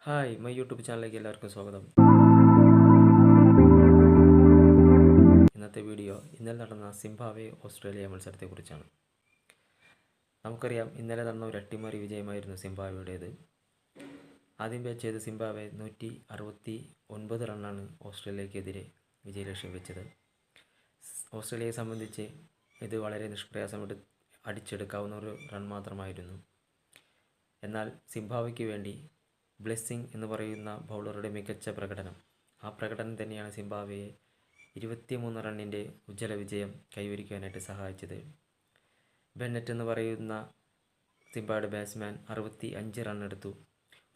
Hi my YouTube ചാനലിലേക്ക് എല്ലാവർക്കും സ്വാഗതം. ഇന്നത്തെ വീഡിയോ ഇന്നലെ നടന്ന സിംബാബ്വെ ഓസ്ട്രേലിയ മത്സരത്തെക്കുറിച്ചാണ്. നമുക്കറിയാം, ഇന്നലെ നടന്ന ഒരു അട്ടിമറി വിജയമായിരുന്നു സിംബാബ്വെയുടേത്. ആദ്യം ബാറ്റ് ചെയ്ത സിംബാബ്വെ 169 റണ്ണാണ് ഓസ്ട്രേലിയക്കെതിരെ വിജയലക്ഷ്യം വെച്ചത്. ഓസ്ട്രേലിയയെ സംബന്ധിച്ച് ഇത് വളരെ നിഷ്പ്രയാസം അടിച്ചെടുക്കാവുന്ന ഒരു റൺ മാത്രമായിരുന്നു. എന്നാൽ സിംബാബ്വെക്ക് വേണ്ടി ബ്ലെസ്സിങ് എന്ന് പറയുന്ന ബൗളറുടെ മികച്ച പ്രകടനം, ആ പ്രകടനം തന്നെയാണ് സിംബാബ്വെയെ 23 റണ്ണിൻ്റെ ഉജ്ജ്വല വിജയം കൈവരിക്കാനായിട്ട് സഹായിച്ചത്. ബെന്നറ്റ് എന്ന് പറയുന്ന സിംബാബ്വെയുടെ ബാറ്റ്സ്മാൻ 65 റണ്ണെടുത്തു.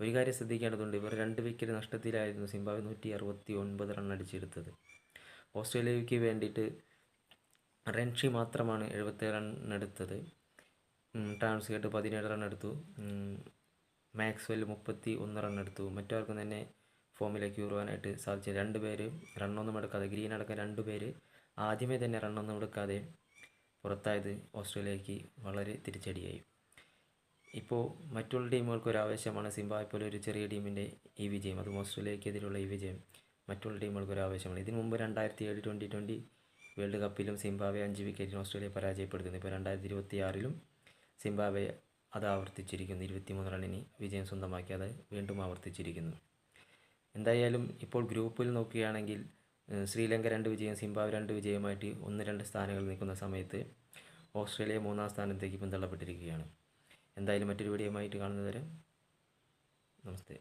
ഒരു കാര്യം ശ്രദ്ധിക്കേണ്ടതുണ്ട്, ഇവർ 2 വിക്കറ്റ് നഷ്ടത്തിലായിരുന്നു സിംബാബ്വെ 169 റൺ അടിച്ചെടുത്തത്. ഓസ്ട്രേലിയയ്ക്ക് വേണ്ടിയിട്ട് റൺഷി മാത്രമാണ് 77 റണ്ണെടുത്തത്. ട്രാൻസ്ഗേറ്റ് 17 റണ്ണെടുത്തു. മാക്സ്വെൽ 31 റണ്ണെടുത്തു. മറ്റാർക്കും തന്നെ ഫോമിലേക്ക് ഉയരുവാനായിട്ട് സാധിച്ചു. 2 പേര് റണ്ണൊന്നും എടുക്കാതെ, ഗ്രീൻ അടക്കം 2 പേര് ആദ്യമേ തന്നെ റണ്ണൊന്നും എടുക്കാതെ പുറത്തായത് ഓസ്ട്രേലിയക്ക് വളരെ തിരിച്ചടിയായി. ഇപ്പോൾ മറ്റുള്ള ടീമുകൾക്ക് ഒരു ആവേശമാണ് സിംബാബ്വെ പോലെ ഒരു ചെറിയ ടീമിൻ്റെ ഈ വിജയം, അതും ഓസ്ട്രേലിയക്കെതിരെയുള്ള ഈ വിജയം മറ്റുള്ള ടീമുകൾക്ക് ഒരു ആവേശമാണ്. ഇതിനു മുമ്പ് 2007 T20 വേൾഡ് കപ്പിലും സിംബാബ്വെ 5 വിക്കറ്റിന് ഓസ്ട്രേലിയ പരാജയപ്പെടുത്തുന്നു. ഇപ്പോൾ 2026 സിംബാബ്വെ അത് ആവർത്തിച്ചിരിക്കുന്നു. 23 റണ്ണിന് വിജയം സ്വന്തമാക്കി അത് വീണ്ടും ആവർത്തിച്ചിരിക്കുന്നു. എന്തായാലും ഇപ്പോൾ ഗ്രൂപ്പിൽ നോക്കുകയാണെങ്കിൽ ശ്രീലങ്ക 2 വിജയം, സിംബാബ്വെ 2 വിജയമായിട്ട് 1-2 സ്ഥാനങ്ങൾ നിൽക്കുന്ന സമയത്ത് ഓസ്ട്രേലിയ 3-ാം സ്ഥാനത്തേക്ക് പിന്തള്ളപ്പെട്ടിരിക്കുകയാണ്. എന്തായാലും മറ്റൊരു വീഡിയോയുമായിട്ട് കാണുന്നതുവരെ നമസ്തേ.